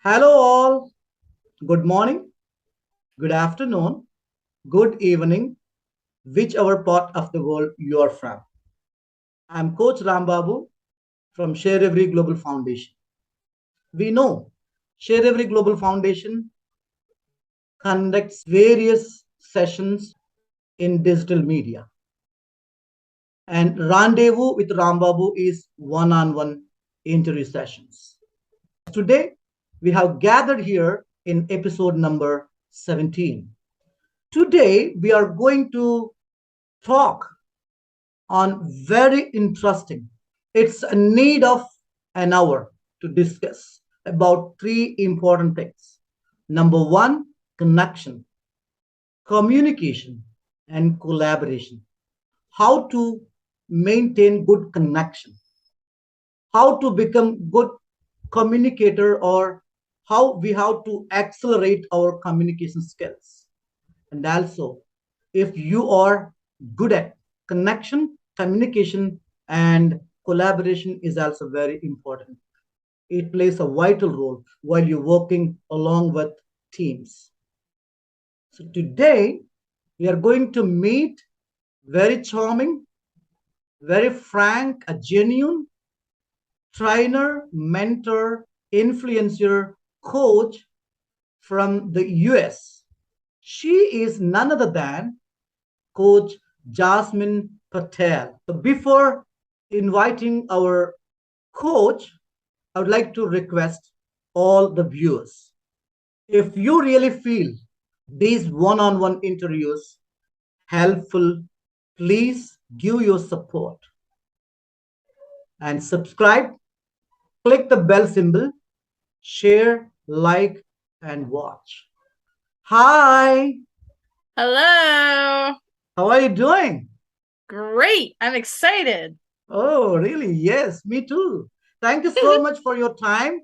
Hello, all. Good morning, good afternoon, good evening, whichever part of the world you are from. I'm Coach Rambabu from Share Every Global Foundation. We know Share Every Global Foundation conducts various sessions in digital media. And Rendezvous with Rambabu is one-on-one interview sessions. Today, we have gathered here in episode number 17. Today, we are going to talk on very interesting. It's a need of an hour to discuss about three important things. Number one, connection, communication, and collaboration. How to maintain good connection, how to become good communicator, or how we have to accelerate our communication skills. And also, if you are good at connection, communication, and collaboration is also very important. It plays a vital role while you're working along with teams. So today, we are going to meet very charming, very frank, a genuine trainer, mentor, influencer, coach from the US. She is none other than Coach Jasmine Patel. So before inviting our coach, I would like to request all the viewers, if you really feel these one-on-one interviews helpful, please give your support and subscribe, click the bell symbol, share, like, and watch. Hi, Hello. how are you doing? Great. I'm excited. Oh, really? Yes, me too. Thank you so much for your time.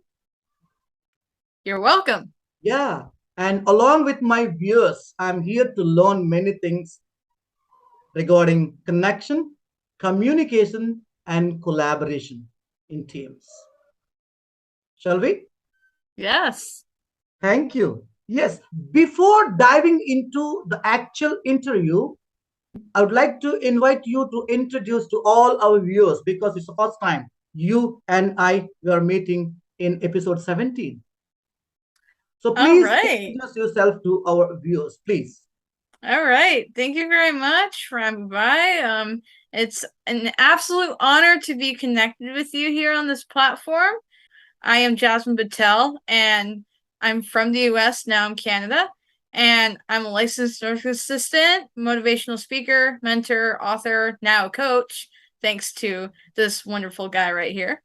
You're welcome. Yeah, and along with my viewers, I'm here to learn many things regarding connection, communication, and collaboration in teams. Shall we? Yes. Thank you. Yes, before diving into the actual interview, I would like to invite you to introduce to all our viewers because it's the first time you and I were meeting in episode 17. So All please right. introduce yourself to our viewers, please. All right. Thank you very much, Rambai. It's an absolute honor to be connected with you here on this platform. I am Jasmine Patel, and I'm from the US, now I'm Canada, and I'm a licensed nurse assistant, motivational speaker, mentor, author, now a coach, thanks to this wonderful guy right here.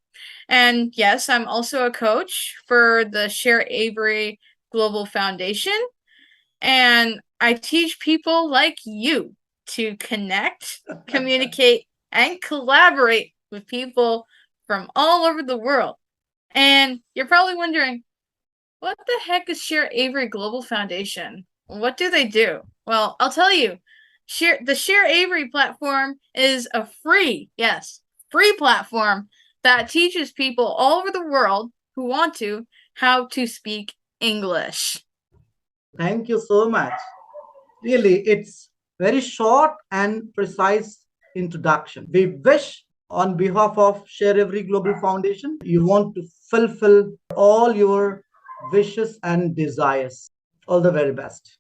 And yes, I'm also a coach for the 𝐔𝐬𝐴VRY Global Foundation, and I teach people like you to connect, communicate, and collaborate with people from all over the world. And you're probably wondering, what the heck is 𝐔𝐬𝐴VRY Global Foundation? What do they do? Well, I'll tell you. The 𝐔𝐬𝐴VRY platform is a free platform that teaches people all over the world who want to how to speak English. Thank you so much. Really, it's very short and precise introduction. We wish on behalf of 𝐔𝐬𝐴VRY Global Foundation, you want to fulfill all your wishes and desires. All the very best.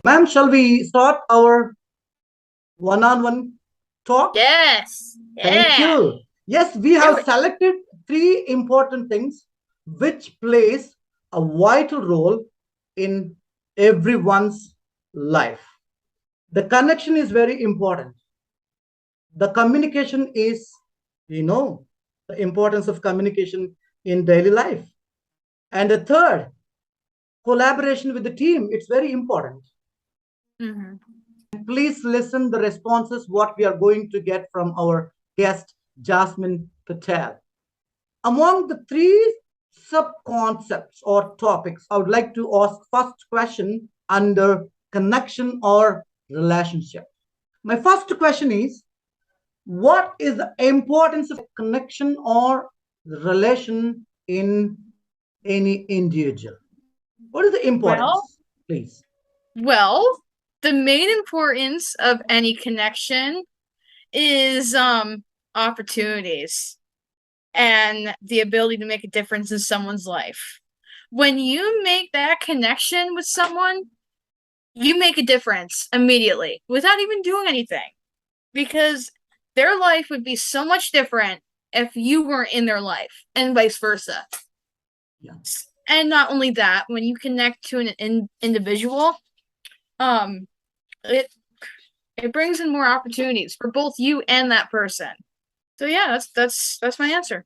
Ma'am, shall we start our one-on-one talk? Yes. Thank you. Yes, we have selected three important things which plays a vital role in everyone's life. The connection is very important. The communication is, the importance of communication in daily life. And the third, collaboration with the team. It's very important. Please listen the responses what we are going to get from our guest Jasmine Patel. Among the three sub-concepts or topics, I would like to ask first question under connection or relationship. My first question is, what is the importance of connection or relation in any individual? What is the importance, please? Well, the main importance of any connection is opportunities and the ability to make a difference in someone's life. When you make that connection with someone, you make a difference immediately without even doing anything, because their life would be so much different if you weren't in their life, and vice versa. Yeah. And not only that, when you connect to an individual, it brings in more opportunities for both you and that person. So yeah, that's my answer.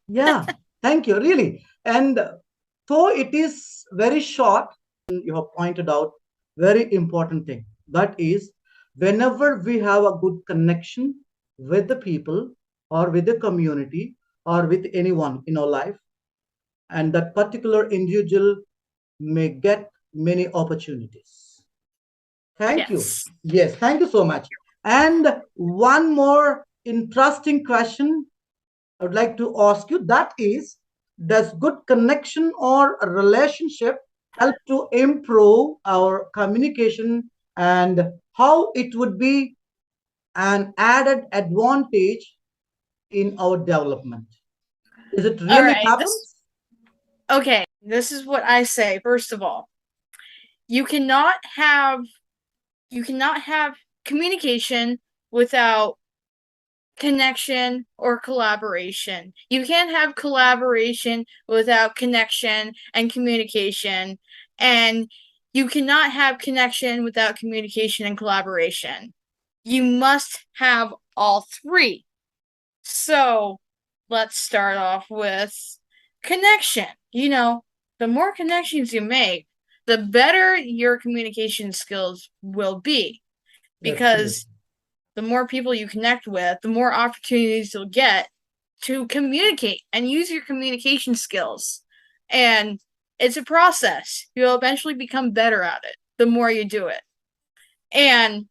Yeah, thank you, really. And though it is very short, you have pointed out very important thing. That is, whenever we have a good connection with the people or with the community or with anyone in our life, and that particular individual may get many opportunities. Thank you. Yes. Yes, thank you so much. And one more interesting question I would like to ask you, that is, does good connection or a relationship help to improve our communication, and how it would be an added advantage in our development? Is it All really right. happens? Okay, this is what I say. First of all, you cannot have communication without connection or collaboration. You can't have collaboration without connection and communication, and you cannot have connection without communication and collaboration. You must have all three. So let's start off with connection. The more connections you make, the better your communication skills will be, because the more people you connect with, the more opportunities you'll get to communicate and use your communication skills. And it's a process. You'll eventually become better at it the more you do it. And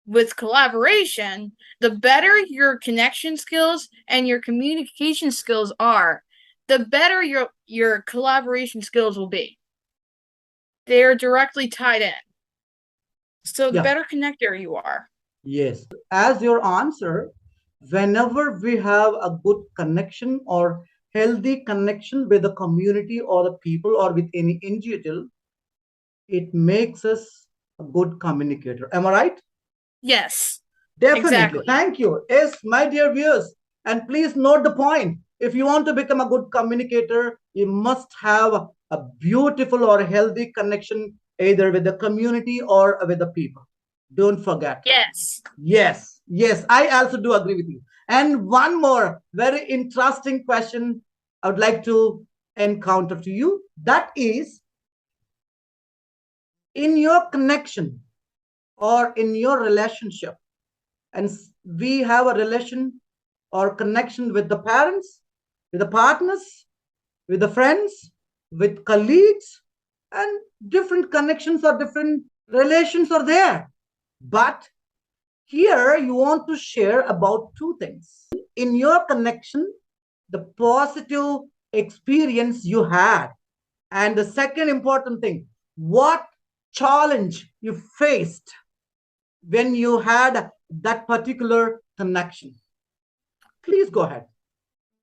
with collaboration, the better your connection skills and your communication skills are, the better your collaboration skills will be. They are directly tied in. So the better connector you are. Yes. As your answer, whenever we have a good connection or healthy connection with the community or the people or with any individual, it makes us a good communicator. Am I right? Yes. Definitely. Exactly. Thank you. Yes, my dear viewers. And please note the point. If you want to become a good communicator, you must have a beautiful or healthy connection either with the community or with the people. Don't forget. Yes. Yes. Yes. I also do agree with you. And one more very interesting question I would like to encounter to you. That is, in your connection or in your relationship, and we have a relation or connection with the parents, with the partners, with the friends, with colleagues, and different connections or different relations are there. But here you want to share about two things. In your connection, the positive experience you had, and the second important thing, what challenge you faced when you had that particular connection. Please go ahead.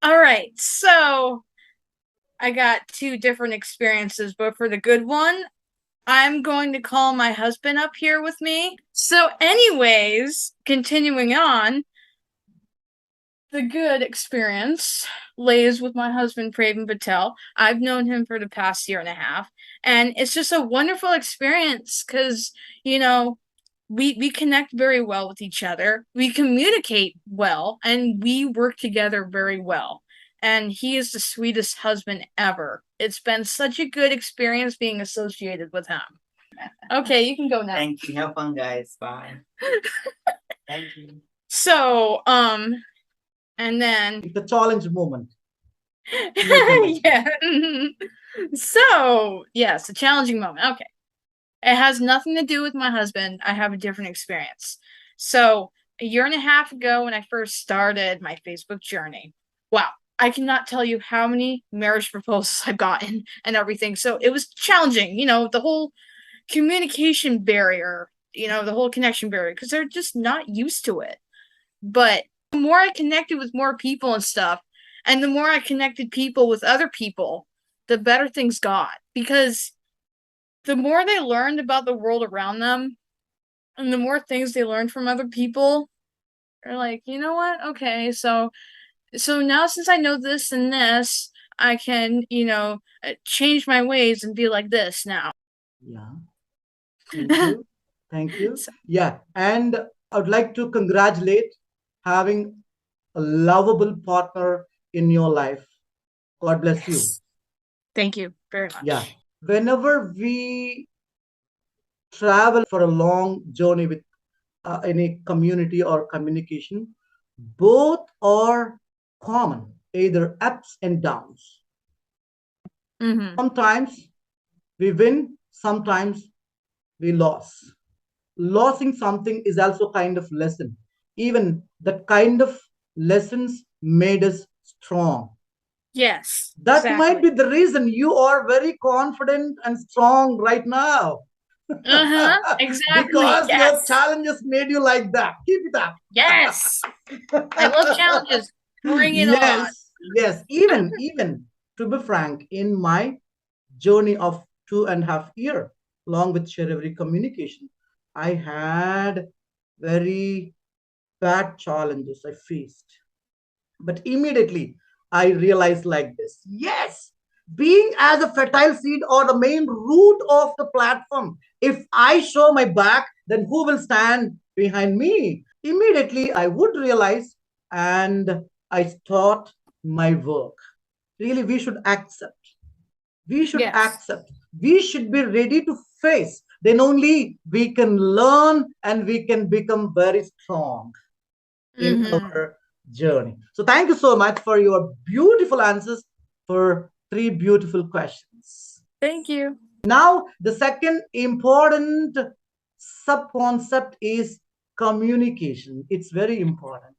All right. So I got two different experiences, but for the good one, I'm going to call my husband up here with me. So anyways, continuing on, the good experience lays with my husband, Pravin Patel. I've known him for the past year and a half, and it's just a wonderful experience because, we connect very well with each other. We communicate well, and we work together very well. And he is the sweetest husband ever. It's been such a good experience being associated with him. Okay, you can go now. Thank you. Have fun, guys. Bye. Thank you. So, and then the challenge moment. No comment. Yeah. So, yes, a challenging moment. Okay. It has nothing to do with my husband. I have a different experience. So, a year and a half ago, when I first started my Facebook journey, wow, I cannot tell you how many marriage proposals I've gotten and everything. So, it was challenging, the whole communication barrier, the whole connection barrier, because they're just not used to it. But the more I connected with more people and stuff, and the more I connected people with other people, the better things got. Because the more they learned about the world around them, and the more things they learned from other people, they're like, you know what? Okay, so now since I know this and this, I can, change my ways and be like this now. Yeah. Thank you. Thank you. So, Yeah. And I would like to congratulate having a lovable partner in your life. God bless you. yes. Thank you very much. Yeah. Whenever we travel for a long journey with any community or communication, both are common, either ups and downs. Mm-hmm. Sometimes we win, sometimes we lose. Losing something is also kind of lesson. Even that kind of lessons made us strong. Yes, That might exactly. be the reason you are very confident and strong right now. Uh-huh. Exactly. Because your Yes. challenges made you like that. Keep it up. Yes. I love challenges. Bring it on. Yes. Even to be frank, in my journey of 2.5 years, along with share every communication, I had very bad challenges I faced. But immediately I realized like this. Yes, being as a fertile seed or the main root of the platform, if I show my back, then who will stand behind me? Immediately I would realize and I start my work. Really, we should accept. We should Yes. accept. We should be ready to face. Then only we can learn and we can become very strong in Mm-hmm. our journey. So thank you so much for your beautiful answers for three beautiful questions. Thank you. Now, the second important sub-concept is communication. It's very important.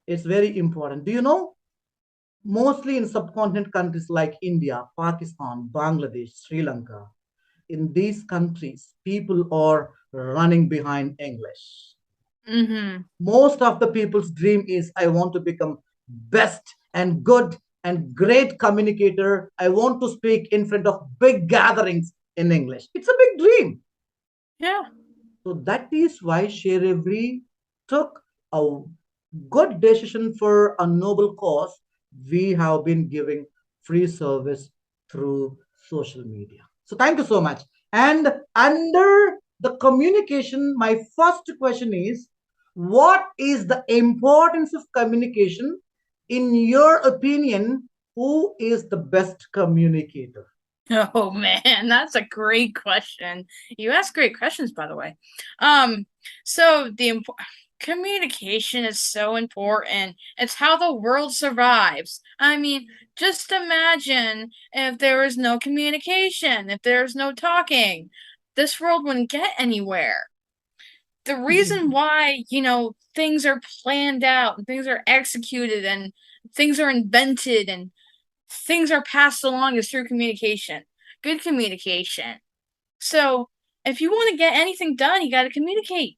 It's very important. Do you know? Mostly in subcontinent countries like India, Pakistan, Bangladesh, Sri Lanka, in these countries, people are running behind English. Mm-hmm. Most of the people's dream is I want to become best and good and great communicator. I want to speak in front of big gatherings in English. It's a big dream. Yeah. So that is why Share Every took a good decision for a noble cause. We have been giving free service through social media. So thank you so much. And under the communication, my first question is, what is the importance of communication? In your opinion, who is the best communicator? Oh man, that's a great question. You ask great questions, by the way. So communication is so important. It's how the world survives. I mean, just imagine if there was no communication, if there's no talking, this world wouldn't get anywhere. The reason why, things are planned out and things are executed and things are invented and things are passed along is through communication, good communication. So if you want to get anything done, you got to communicate.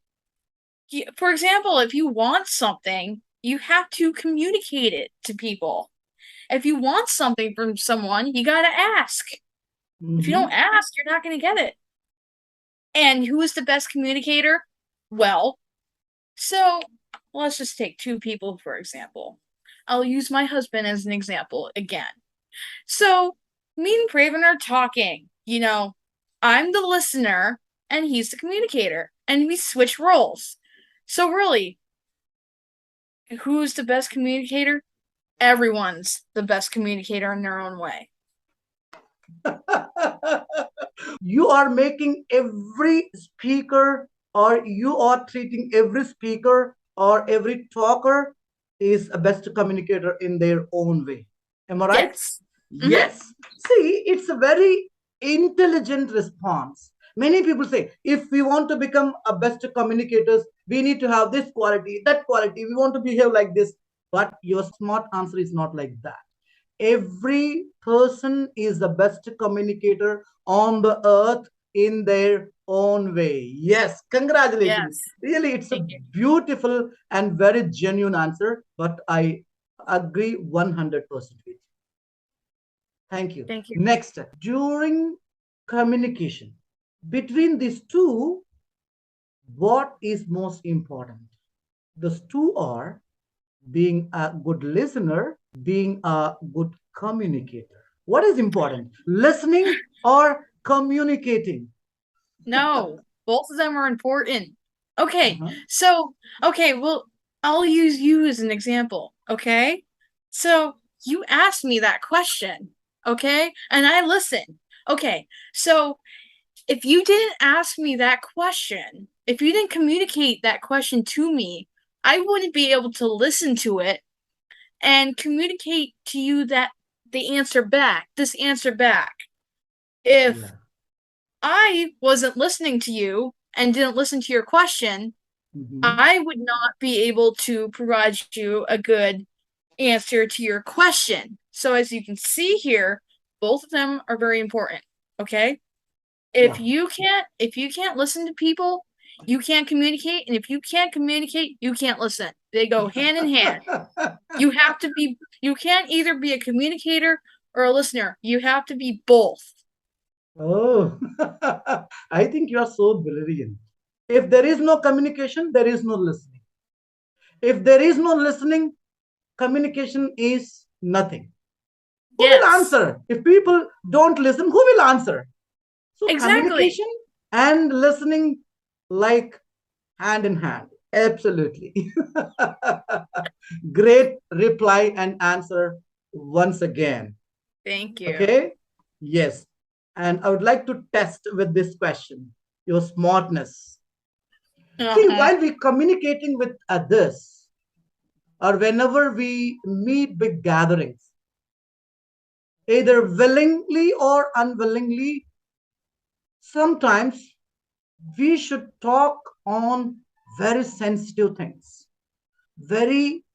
For example, if you want something, you have to communicate it to people. If you want something from someone, you got to ask. If you don't ask, you're not going to get it. And who is the best communicator? Well, so let's just take two people, for example. I'll use my husband as an example again. So me and Craven are talking. I'm the listener and he's the communicator, and we switch roles. So really, who's the best communicator? Everyone's the best communicator in their own way. You are making every speaker, or you are treating every speaker or every talker is a best communicator in their own way. Am I right? Yes. Yes. See, it's a very intelligent response. Many people say, if we want to become a best communicators, we need to have this quality, that quality. We want to behave like this. But your smart answer is not like that. Every person is the best communicator on the earth in their own way. Yes, congratulations. Yes. Really, it's a Thank you. beautiful and very genuine answer, but I agree 100% with you. Thank you. Thank you. Next, during communication between these two, what is most important? Those two are being a good listener, being a good communicator. What is important? Listening or communicating? No, both of them are important. Okay, Uh-huh. so, okay, well, I'll use you as an example, okay? So, you asked me that question, okay? And I listened. Okay, so if you didn't ask me that question, if you didn't communicate that question to me, I wouldn't be able to listen to it and communicate to you that the answer back, this answer back. If Yeah. I wasn't listening to you and didn't listen to your question, Mhm. I would not be able to provide you a good answer to your question. So as you can see here, both of them are very important. Okay? Yeah. If you can't listen to people, you can't communicate, and if you can't communicate, you can't listen. They go hand in hand. You can't either be a communicator or a listener. You have to be both. Oh, I think you are so brilliant. If there is no communication, there is no listening. If there is no listening, communication is nothing. Who will Yes. answer? If people don't listen, who will answer? So Exactly. communication and listening like hand in hand. Absolutely. Great reply and answer once again. Thank you. Okay. Yes. And I would like to test with this question your smartness. See, while we communicating with others or whenever we meet big gatherings, either willingly or unwillingly, sometimes we should talk on very sensitive things, very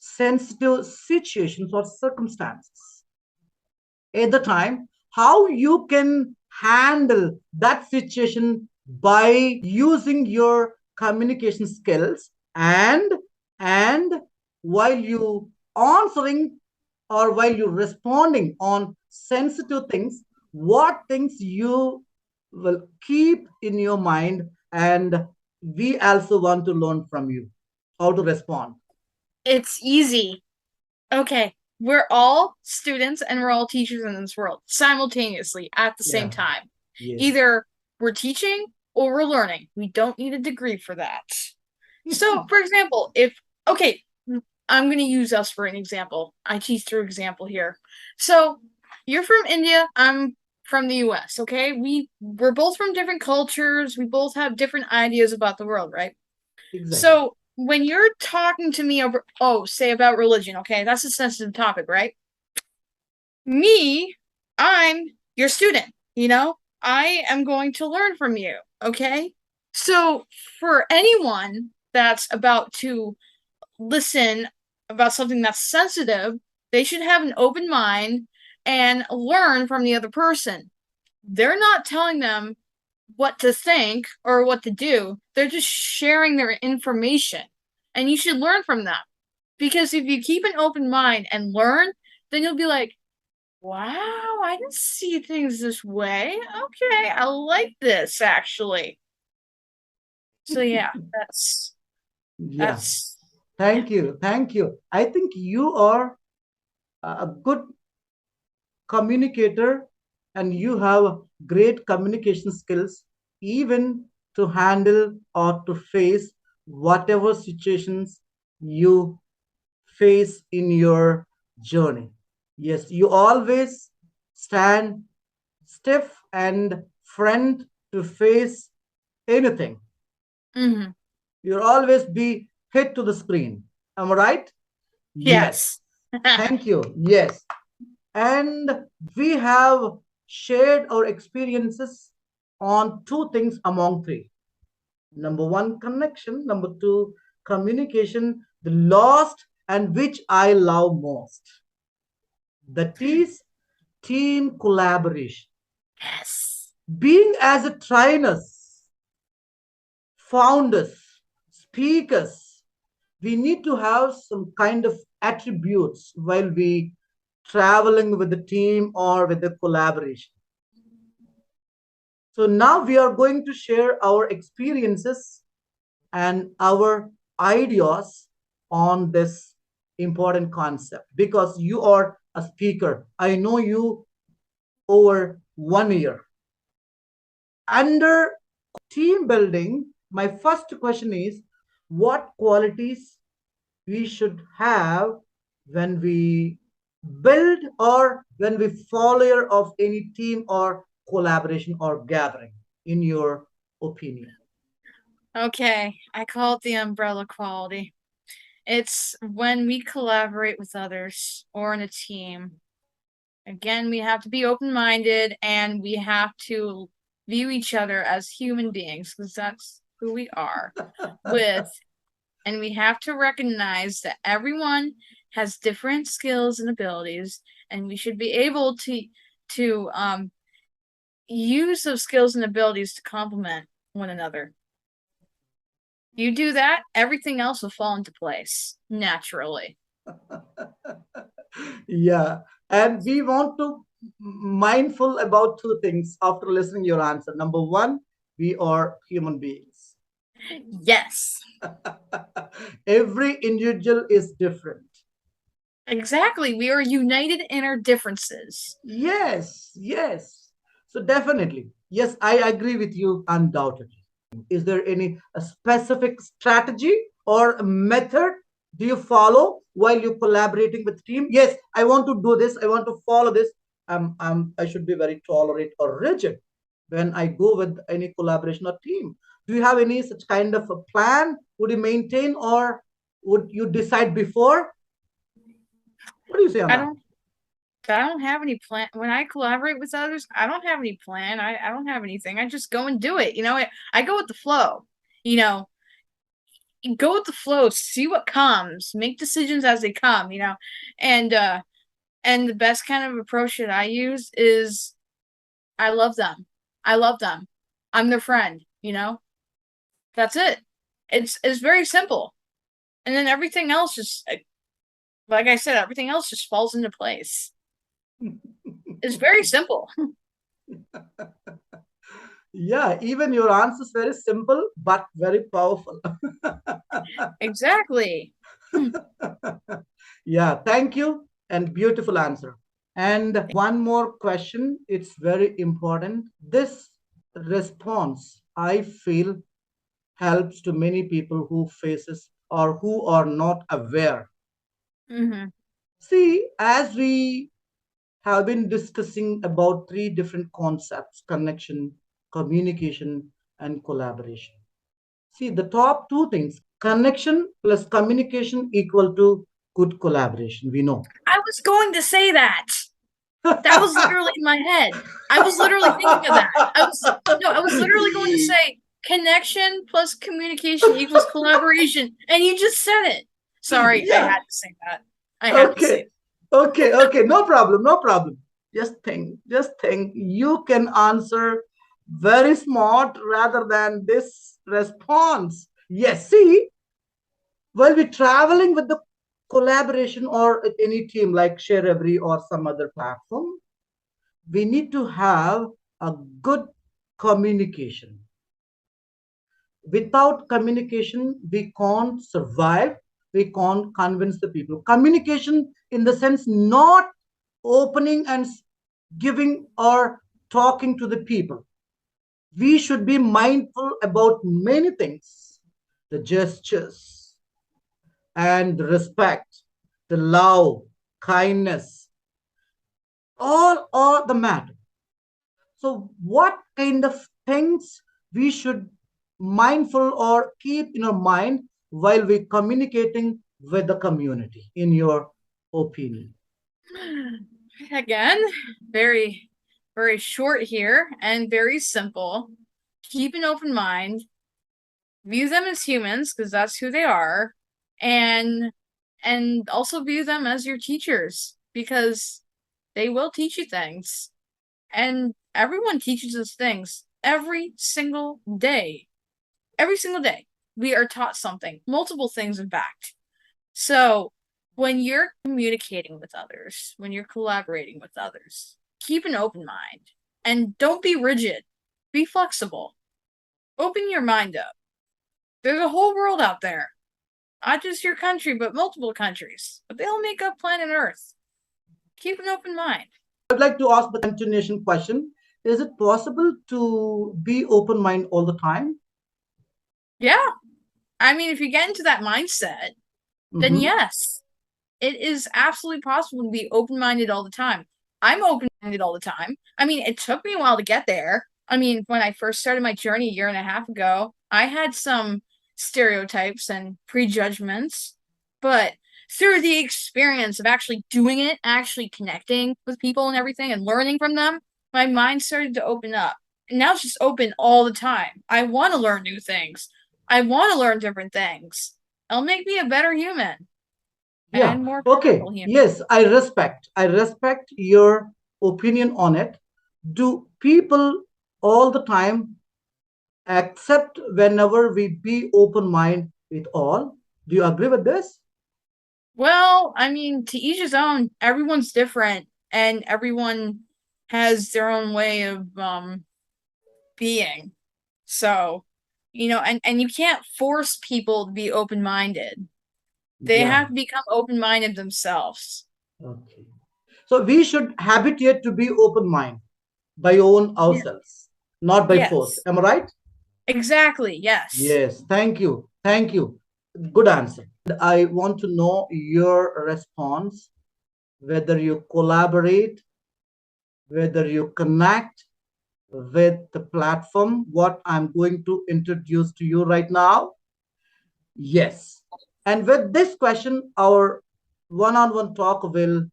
sensitive situations or circumstances. At the time, how you can handle that situation by using your communication skills and while you answering or while you responding on sensitive things, what things you will keep in your mind, and we also want to learn from you how to respond. It's easy. Okay, we're all students and we're all teachers in this world simultaneously at the same Yeah. time. Yes. Either we're teaching or we're learning. We don't need a degree for that. So, for example, I'm going to use us for an example. I teach through example here. So, you're from India, I'm from the US, okay? We're both from different cultures, we both have different ideas about the world, right? Exactly. So, when you're talking to me say about religion, okay? That's a sensitive topic, right? Me, I'm your student, you know? I am going to learn from you, okay? So, for anyone that's about to listen about something that's sensitive, they should have an open mind and learn from the other person. They're not telling them what to think or what to do. They're just sharing their information. And you should learn from them. Because if you keep an open mind and learn, then you'll be like, wow, I didn't see things this way. Okay, I like this actually. So yeah, Yeah. that's Thank you. Thank you. I think you are a good communicator and you have great communication skills, even to handle or to face whatever situations you face in your journey. Yes, you always stand stiff and front to face anything. mhm. You'll always be hit to the screen. Am I right? Yes. Thank you. Yes. And we have shared our experiences on two things among three. Number one, connection. Number two, communication. The lost and which I love most. That is team collaboration. Yes. Being as a trainers, founders, speakers, we need to have some kind of attributes while we traveling with the team or with the collaboration. So now we are going to share our experiences and our ideas on this important concept because you are a speaker. I know you over 1 year. Under team building, my first question is what qualities we should have when we build or when we follower of any team or collaboration or gathering, in your opinion? Okay, I call it the umbrella quality. It's when we collaborate with others or in a team. Again, we have to be open-minded and we have to view each other as human beings because that's who we are with. And we have to recognize that everyone has different skills and abilities, and we should be able to use those skills and abilities to complement one another. You do that, everything else will fall into place naturally. Yeah, and we want to mindful about two things after listening your answer. Number one, we are human beings. Yes. Every individual is different. Exactly. We are united in our differences. Yes, yes. So definitely, yes, I agree with you undoubtedly. Is there any a specific strategy or a method do you follow while you're collaborating with team? Yes, I want to do this. I want to follow this. I should be very tolerant or rigid when I go with any collaboration or team. Do you have any such kind of a plan? Would you maintain or would you decide before? What do you say on that? I don't have any plan. When I collaborate with others, I don't have any plan. I don't have anything. I just go and do it. I go with the flow. You know, go with the flow, see what comes, make decisions as they come, and the best kind of approach that I use is I love them. I love them. I'm their friend. That's it. It's very simple. And then everything else just like I said, everything else just falls into place. It's very simple. Yeah, even your answer is very simple but very powerful. Exactly. Yeah, thank you and beautiful answer. And one more question, it's very important. This response, I feel, helps to many people who faces or who are not aware. Mm-hmm. See, as we have been discussing about three different concepts: connection, communication, and collaboration. See, the top two things: connection plus communication equal to good collaboration. We know. I was going to say that. That was literally in my head. I was literally thinking of that. I was literally going to say connection plus communication equals collaboration, and you just said it. Sorry, I Yeah. had to say that. I had to say Okay. Okay. No problem. No problem. Just think. You can answer very smart rather than this response. Yes. See, while we're traveling with the collaboration or with any team like ShareEvery or some other platform, we need to have a good communication. Without communication, we can't survive. We can't convince the people. Communication, in the sense, not opening and giving or talking to the people. We should be mindful about many things: the gestures and the respect, the love, kindness, all the matter. So, what kind of things we should mindful or keep in our mind while we communicating with the community, in your opinion? Again, very, very short here and very simple. Keep an open mind. View them as humans because that's who they are, and also view them as your teachers because they will teach you things. And everyone teaches us things every single day. Every single day, we are taught something, multiple things, in fact. So when you're communicating with others, when you're collaborating with others, keep an open mind and don't be rigid. Be flexible. Open your mind up. There's a whole world out there. Not just your country, but multiple countries. But they all make up planet Earth. Keep an open mind. I'd like to ask the continuation question. Is it possible to be open mind all the time? Yeah. I mean, if you get into that mindset, then yes, it is absolutely possible to be open-minded all the time. I'm open-minded all the time. I mean, it took me a while to get there. I mean, when I first started my journey a year and a half ago, I had some stereotypes and prejudgments, but through the experience of actually doing it, actually connecting with people and everything and learning from them, my mind started to open up. And now it's just open all the time. I want to learn new things. I want to learn different things. It'll make me a better human. Yeah. And more Okay. human. Yes, I respect your opinion on it. Do people all the time accept whenever we be open mind with all? Do you agree with this? Well, I mean, to each his own. Everyone's different, and everyone has their own way of being. So, you know, and you can't force people to be open-minded. They have to become open-minded themselves. Okay. So we should habituate to be open mind by own ourselves, not by force. Am I right? Exactly. Yes. Yes. Thank you. Thank you. Good answer. I want to know your response, whether you collaborate, whether you connect with the platform, what I'm going to introduce to you right now. Yes. And with this question, our one-on-one talk will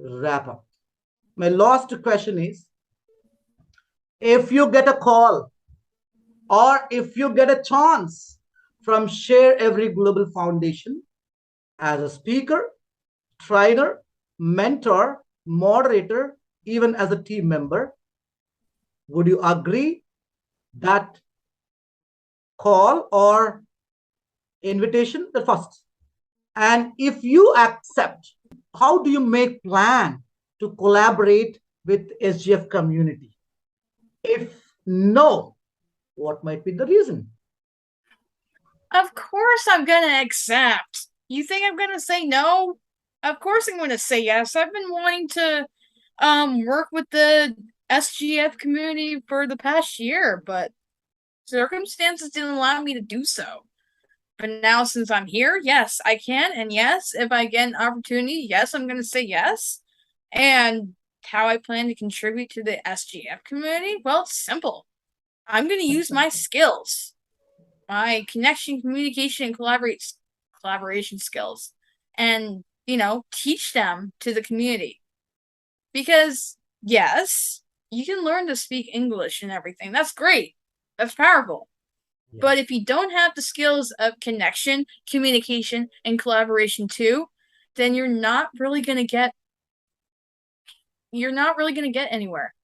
wrap up. My last question is, if you get a call or if you get a chance from Share Every Global Foundation as a speaker, trainer, mentor, moderator, even as a team member, would you agree that call or invitation? The first. And if you accept, how do you make plan to collaborate with SGF community? If no, what might be the reason? Of course I'm going to accept. You think I'm going to say no? Of course I'm going to say yes. I've been wanting to work with the SGF community for the past year, but circumstances didn't allow me to do so. But now since I'm here, yes, I can. And yes, if I get an opportunity, yes, I'm going to say yes. And how I plan to contribute to the SGF community? Well, it's simple. I'm going to use my skills, my connection, communication, and collaboration skills, and, you know, teach them to the community. Because, yes, you can learn to speak English and everything. That's great. That's powerful. Yeah. But if you don't have the skills of connection, communication, and collaboration too, then you're not really going to get anywhere.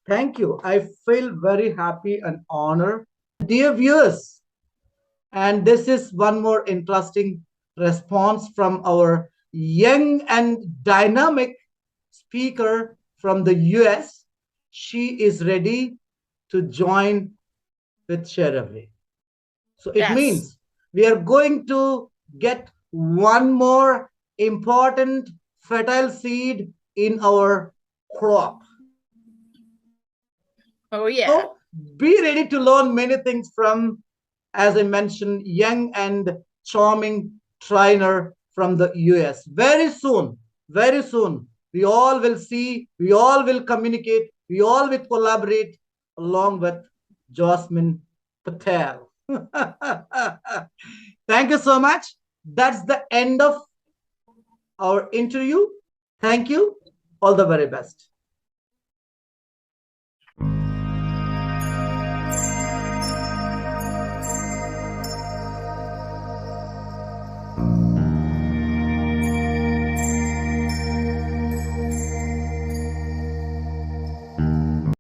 Thank you. I feel very happy and honored. Dear viewers, and this is one more interesting response from our young and dynamic speaker from the US. She is ready to join with Share Every. So it means we are going to get one more important fertile seed in our crop. Oh, yeah. So be ready to learn many things from, as I mentioned, young and charming trainer from the US. Very soon, we all will see, we all will communicate, we all will collaborate along with Jasmine Patel. Thank you so much. That's the end of our interview. Thank you. All the very best.